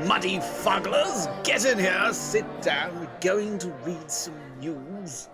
muddy fugglers, get in here, sit down, we're going to read some news.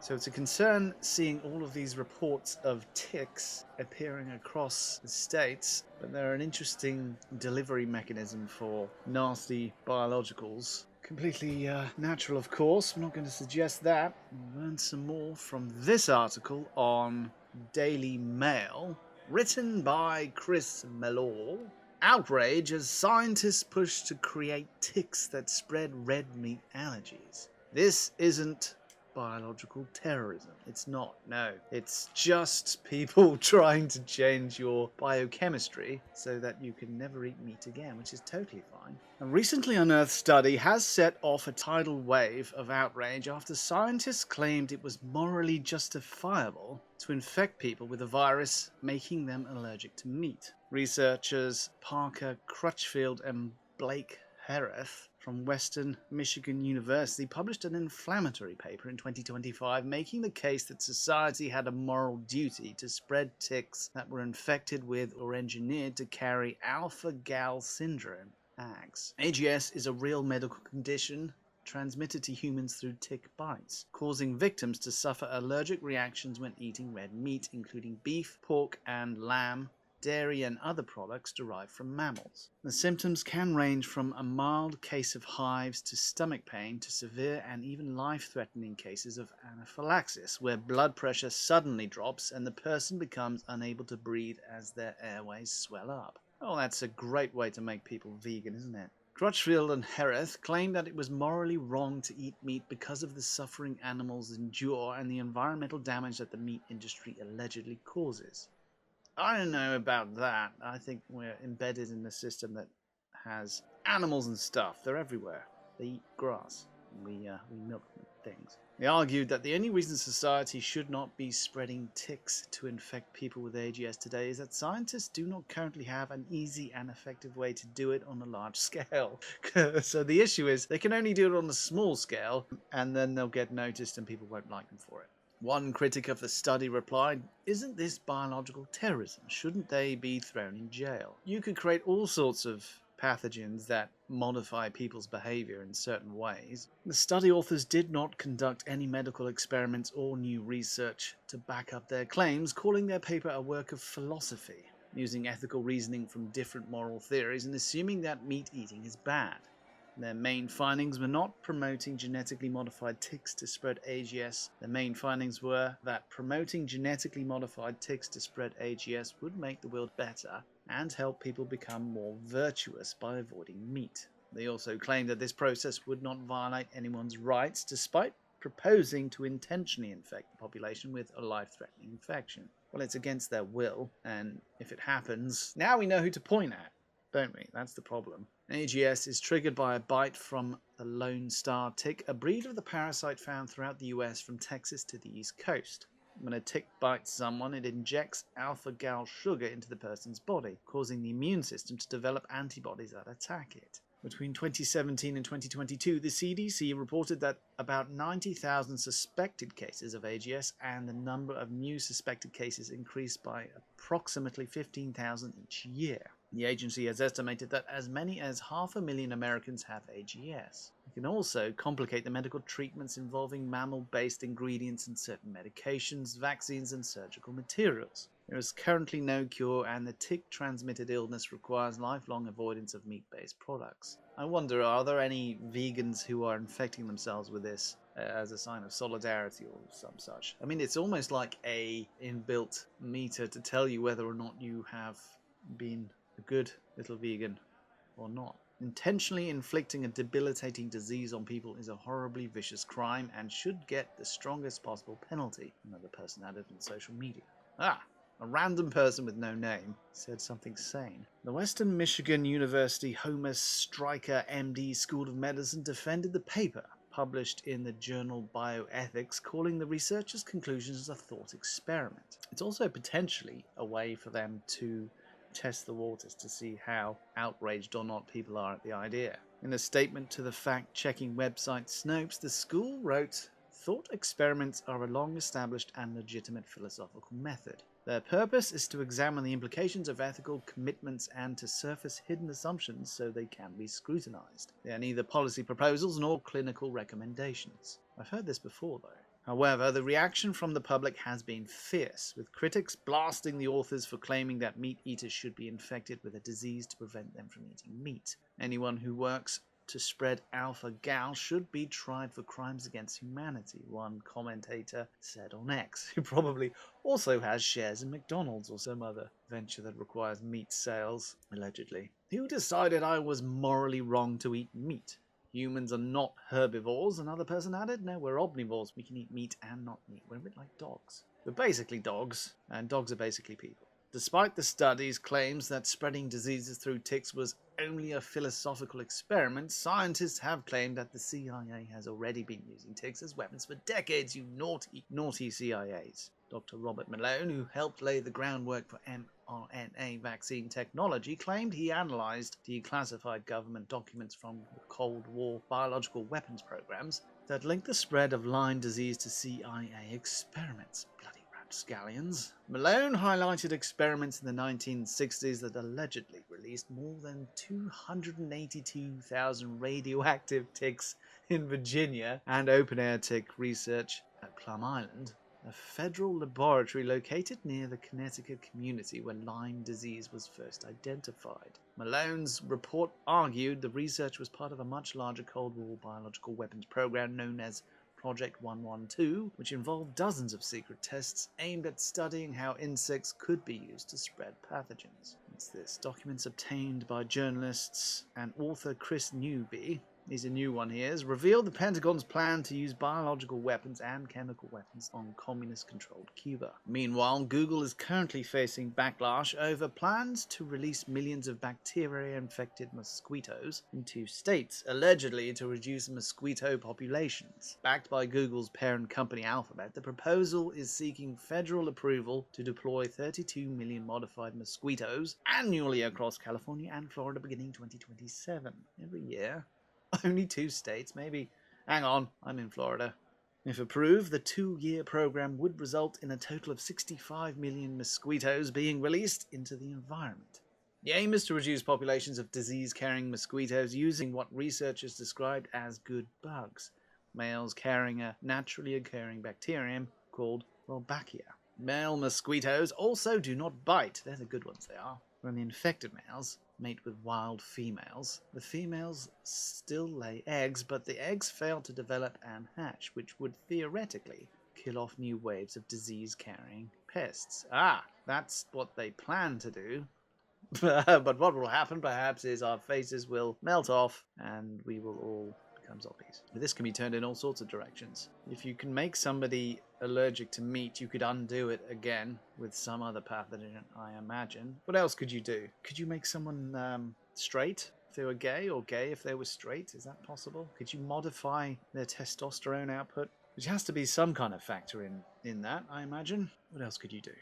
So it's a concern seeing all of these reports of ticks appearing across the states, but they're an interesting delivery mechanism for nasty biologicals. Completely natural, of course. I'm not going to suggest that. We'll learn some more from this article on Daily Mail, written by Chris Mellor. Outrage as scientists push to create ticks that spread red meat allergies. This isn't biological terrorism. It's not, no. It's just people trying to change your biochemistry so that you can never eat meat again, which is totally fine. A recently unearthed study has set off a tidal wave of outrage after scientists claimed it was morally justifiable to infect people with a virus, making them allergic to meat. Researchers Parker Crutchfield and Blake Hereth from Western Michigan University published an inflammatory paper in 2025 making the case that society had a moral duty to spread ticks that were infected with or engineered to carry alpha-gal syndrome, AGS. AGS is a real medical condition transmitted to humans through tick bites, causing victims to suffer allergic reactions when eating red meat, including beef, pork, and lamb, dairy and other products derived from mammals. The symptoms can range from a mild case of hives to stomach pain to severe and even life-threatening cases of anaphylaxis, where blood pressure suddenly drops and the person becomes unable to breathe as their airways swell up. Oh, that's a great way to make people vegan, isn't it? Crutchfield and Hereth claimed that it was morally wrong to eat meat because of the suffering animals endure and the environmental damage that the meat industry allegedly causes. I don't know about that. I think we're embedded in a system that has animals and stuff. They're everywhere. They eat grass. We milk them and things. They argued that the only reason society should not be spreading ticks to infect people with AGS today is that scientists do not currently have an easy and effective way to do it on a large scale. So the issue is they can only do it on a small scale, and then they'll get noticed and people won't like them for it. One critic of the study replied, "Isn't this biological terrorism? Shouldn't they be thrown in jail? You could create all sorts of pathogens that modify people's behavior in certain ways." The study authors did not conduct any medical experiments or new research to back up their claims, calling their paper a work of philosophy, using ethical reasoning from different moral theories and assuming that meat eating is bad. Their main findings were not promoting genetically modified ticks to spread AGS. Their main findings were that promoting genetically modified ticks to spread AGS would make the world better and help people become more virtuous by avoiding meat. They also claimed that this process would not violate anyone's rights, despite proposing to intentionally infect the population with a life-threatening infection. Well, it's against their will, and if it happens, now we know who to point at, don't we? That's the problem. AGS is triggered by a bite from the Lone Star tick, a breed of the parasite found throughout the US from Texas to the East Coast. When a tick bites someone, it injects alpha-gal sugar into the person's body, causing the immune system to develop antibodies that attack it. Between 2017 and 2022, the CDC reported that about 90,000 suspected cases of AGS, and the number of new suspected cases increased by approximately 15,000 each year. The agency has estimated that as many as 500,000 Americans have AGS. It can also complicate the medical treatments involving mammal-based ingredients in certain medications, vaccines, and surgical materials. There is currently no cure, and the tick-transmitted illness requires lifelong avoidance of meat-based products. I wonder, are there any vegans who are infecting themselves with this as a sign of solidarity or some such? I mean, it's almost like a inbuilt meter to tell you whether or not you have been a good little vegan or not. Intentionally inflicting a debilitating disease on people is a horribly vicious crime and should get the strongest possible penalty, another person added on social media. A random person with no name said something sane. The Western Michigan University Homer Stryker MD School of Medicine defended the paper, published in the journal Bioethics, calling the researchers' conclusions a thought experiment. It's also potentially a way for them to test the waters to see how outraged or not people are at the idea. In a statement to the fact-checking website Snopes, the school wrote, Thought experiments are a long-established and legitimate philosophical method. Their purpose is to examine the implications of ethical commitments and to surface hidden assumptions so they can be scrutinized. They are neither policy proposals nor clinical recommendations. I've heard this before, though. However, the reaction from the public has been fierce, with critics blasting the authors for claiming that meat eaters should be infected with a disease to prevent them from eating meat. Anyone who works to spread alpha-gal should be tried for crimes against humanity, one commentator said on X, who probably also has shares in McDonald's or some other venture that requires meat sales, allegedly. Who decided I was morally wrong to eat meat? Humans are not herbivores, another person added. No, we're omnivores. We can eat meat and not meat. We're a bit like dogs. We're basically dogs, and dogs are basically people. Despite the study's claims that spreading diseases through ticks was only a philosophical experiment, scientists have claimed that the CIA has already been using ticks as weapons for decades, you naughty CIAs. Dr. Robert Malone, who helped lay the groundwork for mRNA vaccine technology, claimed he analyzed declassified government documents from the Cold War biological weapons programs that linked the spread of Lyme disease to CIA experiments. Bloody rapscallions. Malone highlighted experiments in the 1960s that allegedly released more than 282,000 radioactive ticks in Virginia and open-air tick research at Plum Island, a federal laboratory located near the Connecticut community where Lyme disease was first identified. Malone's report argued the research was part of a much larger Cold War biological weapons program known as Project 112, which involved dozens of secret tests aimed at studying how insects could be used to spread pathogens. It's this. Documents obtained by journalists and author Chris Newby, he's a new one here, has revealed the Pentagon's plan to use biological weapons and chemical weapons on communist-controlled Cuba. Meanwhile, Google is currently facing backlash over plans to release millions of bacteria-infected mosquitoes in 2 states, allegedly to reduce mosquito populations. Backed by Google's parent company Alphabet, the proposal is seeking federal approval to deploy 32 million modified mosquitoes annually across California and Florida beginning 2027. Every year. Only 2 states, maybe. Hang on, I'm in Florida. If approved, the 2-year program would result in a total of 65 million mosquitoes being released into the environment. The aim is to reduce populations of disease-carrying mosquitoes using what researchers described as good bugs, males carrying a naturally occurring bacterium called Wolbachia. Male mosquitoes also do not bite. They're the good ones, they are. When the infected males mate with wild females, the females still lay eggs, but the eggs fail to develop and hatch, which would theoretically kill off new waves of disease-carrying pests. Ah, that's what they plan to do. But what will happen, perhaps, is our faces will melt off and we will all become zombies. But this can be turned in all sorts of directions. If you can make somebody allergic to meat, you could undo it again with some other pathogen, I imagine. What else could you do? Could you make someone straight if they were gay, or gay if they were straight? Is that possible? Could you modify their testosterone output? Which has to be some kind of factor in that, I imagine. What else could you do?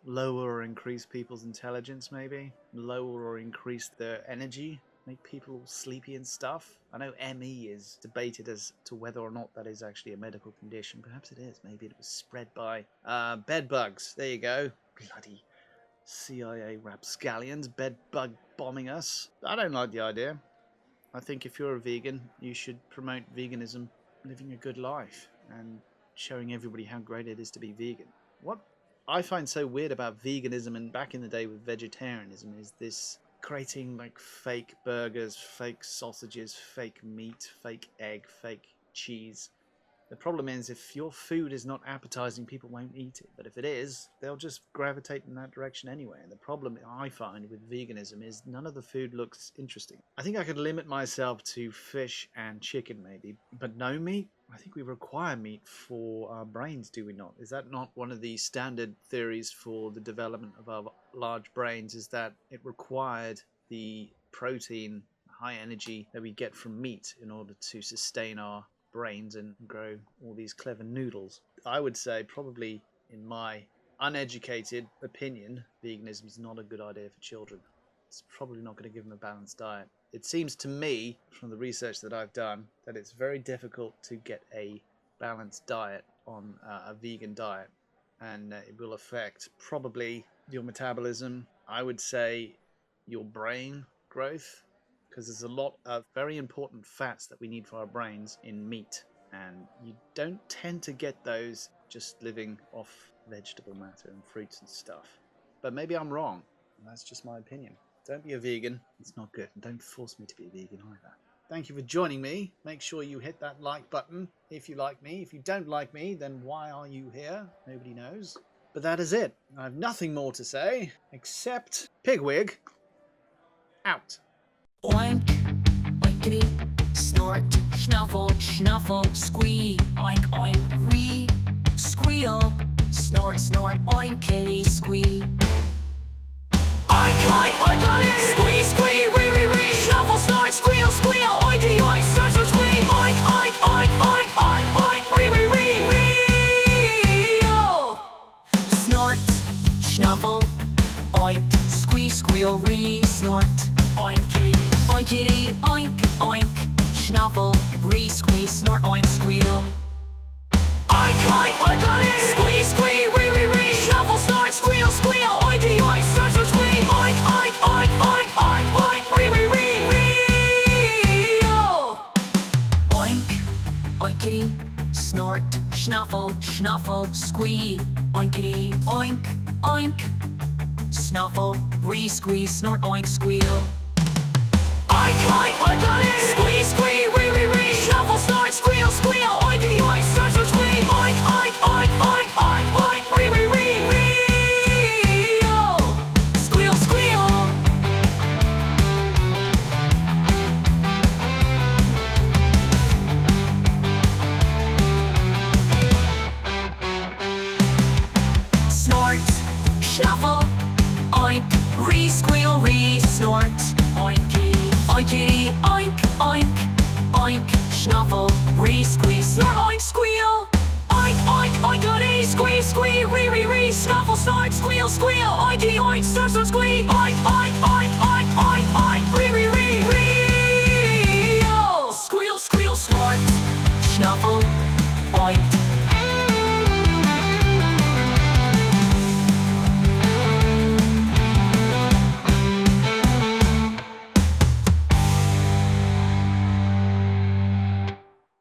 Lower or increase people's intelligence, maybe? Lower or increase their energy? Make people sleepy and stuff? I know ME is debated as to whether or not that is actually a medical condition. Perhaps it is. Maybe it was spread by bed bugs. There you go. Bloody CIA rapscallions, bed bug bombing us. I don't like the idea. I think if you're a vegan, you should promote veganism, living a good life, and showing everybody how great it is to be vegan. What I find so weird about veganism and back in the day with vegetarianism is this creating like fake burgers, fake sausages, fake meat, fake egg, fake cheese. The problem is if your food is not appetizing, people won't eat it. But if it is, they'll just gravitate in that direction anyway. And the problem I find with veganism is none of the food looks interesting. I think I could limit myself to fish and chicken maybe, but no meat? I think we require meat for our brains, do we not? Is that not one of the standard theories for the development of our large brains, is that it required the protein, high energy that we get from meat in order to sustain our brains and grow all these clever noodles? I would say probably, in my uneducated opinion, veganism is not a good idea for children. It's probably not going to give them a balanced diet. It seems to me, from the research that I've done, that it's very difficult to get a balanced diet on a vegan diet, and it will affect probably your metabolism. I would say your brain growth, because there's a lot of very important fats that we need for our brains in meat, and you don't tend to get those just living off vegetable matter and fruits and stuff. But maybe I'm wrong, and that's just my opinion. Don't be a vegan. It's not good. And don't force me to be a vegan either. Thank you for joining me. Make sure you hit that like button if you like me. If you don't like me, then why are you here? Nobody knows. But that is it. I have nothing more to say except Pigwig out. Oink, oinkity, snort, snuffle, snuffle, squee, oink, oink, ree, squeal, snort, snort, oinkity, squee. Oink, oink, oinkity, squee, squee, ree, ree, ree, snuffle, snort, squeal, squeal, oinkity, oink, snort, snort, squee, oink, oink, oink, oink, oink, oink, ree, ree, ree, ree, oh. Snort, snuffle, oink, squee, squeal, ree, snort, oinkity, oinkity, oink, oink, snuffle, ree, squee, snort, oink, squeal. Oink, oink, oinkity, squee, squee, ree, ree, ree, snuffle, snort, squeal, squeal, oinkity, oink, snort, snort, squee, oink, oink, oink, oink, oink, oink, ree, ree, ree, ree, oh. Oink, oinkity, snort, snuffle, snuffle, squee, oinkity, oink, oink, snuffle, ree, squee, snort, oink, squeal. Oink, oink, oinkity, squee, squee, ree, ree, ree, snuffle, snort, squeal, squeal, oinkity, oink, snort, snort, squee, oink, oink, oink, oink, oink, oink, ree, ree, ree, ree, oh. Squeal, squeal. Snort, snuffle, oink, ree, squeal, ree, snort, oinky, oinkity, oink, oink, oink, snuffle, ree, squee, snort, oink, squeal, oink, oink, oinkity, squee, squee, ree, ree, ree, snuffle, snort, squeal, squeal, oinky, oink, snort, snort, squee, oink, oink, oink, oink.